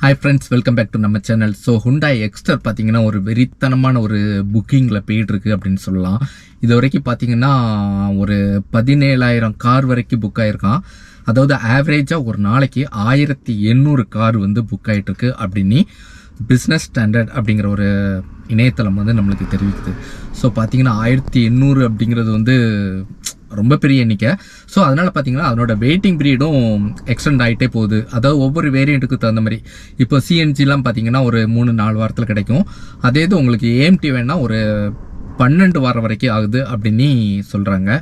Hi friends, welcome back to நம்ம channel. So Hyundai Exter பார்த்தீங்கன்னா ஒரு வெறித்தனமான ஒரு புக்கிங்கில் போயிட்டுருக்கு அப்படின்னு சொல்லலாம். இது வரைக்கும் பார்த்தீங்கன்னா ஒரு 17,000 கார் வரைக்கும் புக் ஆகிருக்கான். அதாவது ஆவரேஜாக ஒரு நாளைக்கு 1800 கார் வந்து புக் ஆகிட்டுருக்கு அப்படின்னு பிஸ்னஸ் ஸ்டாண்டர்ட் அப்படிங்கிற ஒரு இணையதளம் வந்து நம்மளுக்கு தெரிவிக்குது. ஸோ பார்த்தீங்கன்னா 1800 அப்படிங்கிறது வந்து ரொம்ப பெரிய எண்ணிக்கை. ஸோ அதனால் பார்த்தீங்கன்னா அதனோட வெயிட்டிங் பீரியடும் எக்ஸ்டெண்ட் ஆகிட்டே போகுது. அதாவது ஒவ்வொரு வேரியண்ட்டுக்கு தகுந்த மாதிரி இப்போ சிஎன்ஜிலாம் பார்த்தீங்கன்னா ஒரு 3-4 வாரத்தில் கிடைக்கும். அதே இது உங்களுக்கு ஏஎம்டி வேணால் ஒரு 12 வாரம் வரைக்கும் ஆகுது அப்படின்னு சொல்கிறாங்க.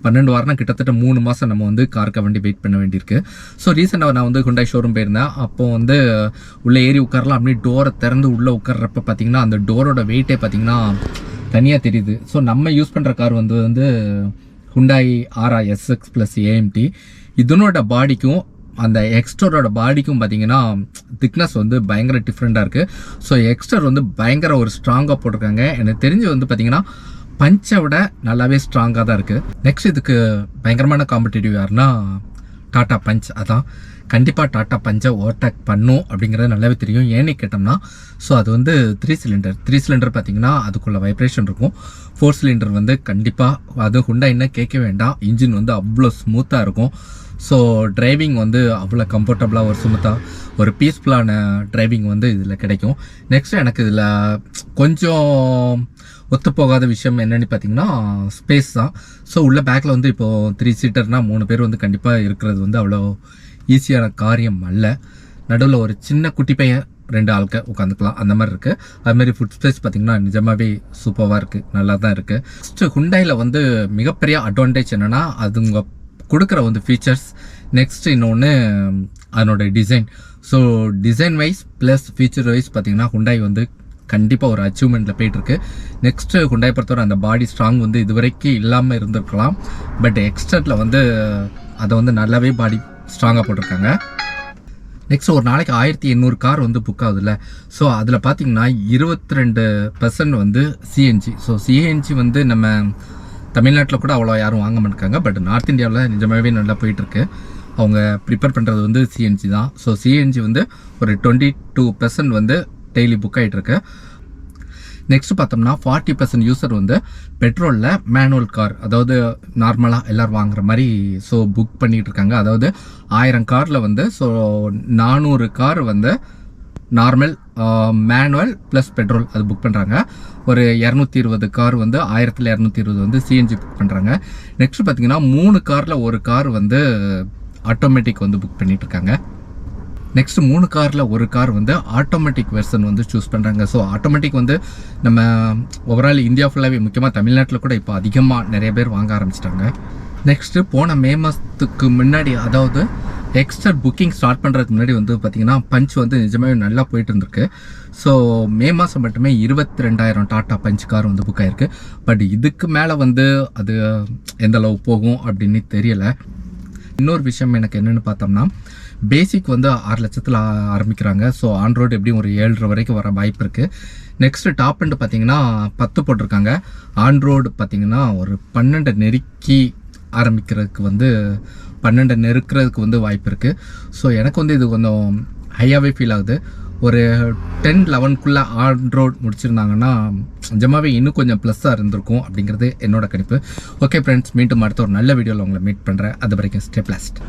12 வாரம்னா கிட்டத்தட்ட 3 மாதம் நம்ம வந்து காருக்க வண்டி வெயிட் பண்ண வேண்டியிருக்கு. ஸோ ரீசெண்டாக நான் வந்து Hyundai ஷோரூம் போயிருந்தேன். அப்போது வந்து உள்ளே ஏறி உட்காரலாம் அப்படி டோரை திறந்து உள்ளே உட்கார்றப்ப பார்த்தீங்கன்னா அந்த டோரோட வெயிட்டே பார்த்தீங்கன்னா தனியாக தெரியுது. ஸோ நம்ம யூஸ் பண்ணுற கார் வந்து Hyundai SX ப்ளஸ் ஏஎம்டி. இதனோட பாடிக்கும் அந்த எக்ஸ்டரோட பாடிக்கும் பார்த்தீங்கன்னா திக்னஸ் வந்து பயங்கர டிஃப்ரெண்ட்டாக இருக்குது. ஸோ எக்ஸ்டர் வந்து பயங்கர ஒரு ஸ்ட்ராங்காக போட்டிருக்காங்க. எனக்கு தெரிஞ்சு வந்து பார்த்தீங்கன்னா பஞ்சை விட நல்லாவே ஸ்ட்ராங்காக தான் இருக்குது. நெக்ஸ்ட் இதுக்கு பயங்கரமான காம்படிட்டிவ் யாருன்னா டாடா பஞ்ச். அதான் கண்டிப்பாக டாடா பஞ்சை ஓவர்டேக் பண்ணும் அப்படிங்கிறது நல்லாவே தெரியும். ஏன்னு கேட்டோம்னா ஸோ அது வந்து 3 சிலிண்டர் பார்த்தீங்கன்னா அதுக்குள்ள வைப்ரேஷன் இருக்கும். 4 சிலிண்டர் வந்து கண்டிப்பாக அது Hyundaiன்னு கேட்க வேண்டாம். இன்ஜின் வந்து அவ்வளோ ஸ்மூத்தாக இருக்கும். ஸோ டிரைவிங் வந்து அவ்வளோ கம்ஃபர்டபுளாக ஒரு ஸ்மூத்தாக ஒரு பீஸ்ஃபுல்லான டிரைவிங் வந்து இதில் கிடைக்கும். நெக்ஸ்ட் எனக்கு இதில் கொஞ்சம் ஒத்துப்போகாத விஷயம் என்னென்னு பார்த்தீங்கன்னா ஸ்பேஸ் தான். ஸோ உள்ள பேக்கில் வந்து இப்போது 3 சீட்டர்னால் 3 பேர் வந்து கண்டிப்பாக இருக்கிறது வந்து அவ்வளோ ஈஸியான காரியம் அல்ல. நடுவில் ஒரு சின்ன குட்டி பையன் 2 ஆளுக்கு உட்காந்துக்கலாம் அந்த மாதிரி இருக்குது. அதுமாதிரி ஃபுட் ஸ்பேஸ் பார்த்திங்கன்னா நிஜமாகவே சூப்பராக இருக்குது, நல்லா தான் இருக்குது. ஃபஸ்ட்டு Hyundaiயில் வந்து மிகப்பெரிய அட்வான்டேஜ் என்னென்னா அதுங்க கொடுக்குற வந்து ஃபீச்சர்ஸ். நெக்ஸ்ட் இன்னொன்று அதனோட design. So design wise plus feature wise பார்த்திங்கன்னா Hyundai வந்து கண்டிப்பாக ஒரு அச்சீவ்மெண்ட்டில் போயிட்டுருக்கு. நெக்ஸ்ட்டு Hyundai பொறுத்தவரை அந்த பாடி ஸ்ட்ராங் வந்து இது வரைக்கும் இல்லாமல் இருந்திருக்கலாம். பட் எக்ஸ்டரில் வந்து அதை வந்து நல்லாவே பாடி ஸ்ட்ராங்காக போட்டிருக்காங்க. நெக்ஸ்ட் ஒரு நாளைக்கு 1800 கார் வந்து புக் ஆகுதுல்ல. ஸோ அதில் பார்த்தீங்கன்னா 22% வந்து சிஎன்ஜி. ஸோ சிஎன்ஜி வந்து நம்ம தமிழ்நாட்டில் கூட அவ்வளோ யாரும் வாங்க மாட்டாங்க. பட் நார்த் இந்தியாவில் நிஜமாகவே நல்லா போயிட்டுருக்கு. அவங்க ப்ரிப்பேர் பண்ணுறது வந்து சிஎன்ஜி தான். ஸோ சிஎன்ஜி வந்து ஒரு 22% வந்து டெய்லி புக் ஆகிட்டுருக்கு. நெக்ஸ்ட் பார்த்தோம்னா 40% யூசர் வந்து பெட்ரோலில் மேனுவல் கார், அதாவது நார்மலாக எல்லோரும் வாங்குற மாதிரி ஸோ புக் பண்ணிகிட்டு இருக்காங்க. அதாவது 1000 காரில் வந்து ஸோ 400 கார் வந்து நார்மல் மேனுவல் ப்ளஸ் பெட்ரோல் அது புக் பண்ணுறாங்க. ஒரு 220 கார் வந்து 1220 வந்து சிஎன்ஜி புக் பண்ணுறாங்க. நெக்ஸ்ட் பார்த்தீங்கன்னா 3 காரில் ஒரு கார் வந்து ஆட்டோமேட்டிக் வந்து புக் பண்ணிகிட்டு இருக்காங்க. நெக்ஸ்ட் 3 காரில் ஒரு கார் வந்து ஆட்டோமேட்டிக் வெர்ஷன் வந்து சூஸ் பண்ணுறாங்க. ஸோ ஆட்டோமேட்டிக் வந்து நம்ம ஓவரால் இந்தியா ஃபுல்லாகவே முக்கியமாக தமிழ்நாட்டில் கூட இப்போ அதிகமாக நிறைய பேர் வாங்க ஆரம்பிச்சிட்டாங்க. நெக்ஸ்ட்டு போன மே மாதத்துக்கு முன்னாடி, அதாவது எக்ஸ்டர் புக்கிங் ஸ்டார்ட் பண்ணுறதுக்கு முன்னாடி வந்து பார்த்திங்கன்னா பஞ்ச் வந்து நிஜமாகவே நல்லா போயிட்டு இருந்திருக்கு. ஸோ மே மாதம் மட்டுமே 22,000 டாட்டா பஞ்ச் கார் வந்து புக் ஆகிருக்கு. பட் இதுக்கு மேலே வந்து அது எந்த அளவு போகும் அப்படின்னு தெரியலை. இன்னொரு விஷயம் எனக்கு என்னென்னு பார்த்தோம்னா பேசிக் வந்து 6 லட்சத்தில் ஆரம்பிக்கிறாங்க. ஸோ ஆன்ரோடு எப்படியும் ஒரு 7.5 வரைக்கும் வர வாய்ப்பு இருக்குது. நெக்ஸ்ட்டு டாப் எண்டு பார்த்தீங்கன்னா 10 போட்டிருக்காங்க. ஆன்ரோடு பார்த்தீங்கன்னா ஒரு 12 நெருக்கி ஆரம்பிக்கிறதுக்கு வந்து 12 நெருக்கிறதுக்கு வந்து வாய்ப்பு இருக்குது. ஸோ எனக்கு வந்து இது கொஞ்சம் ஹையாகவே ஃபீல் ஆகுது. ஒரு 10-11க்குள்ளே ஆன்ரோட் முடிச்சிருந்தாங்கன்னா நிஜமாகவே இன்னும் கொஞ்சம் ப்ளஸ்ஸாக இருந்திருக்கும் அப்படிங்கிறது என்னோட கணிப்பு. ஓகே ஃப்ரெண்ட்ஸ், மீண்டும் அடுத்த ஒரு நல்ல வீடியோவில் உங்களை மீட் பண்ணுறேன். அது வரைக்கும் ஸ்டே பிளாஸ்ட்.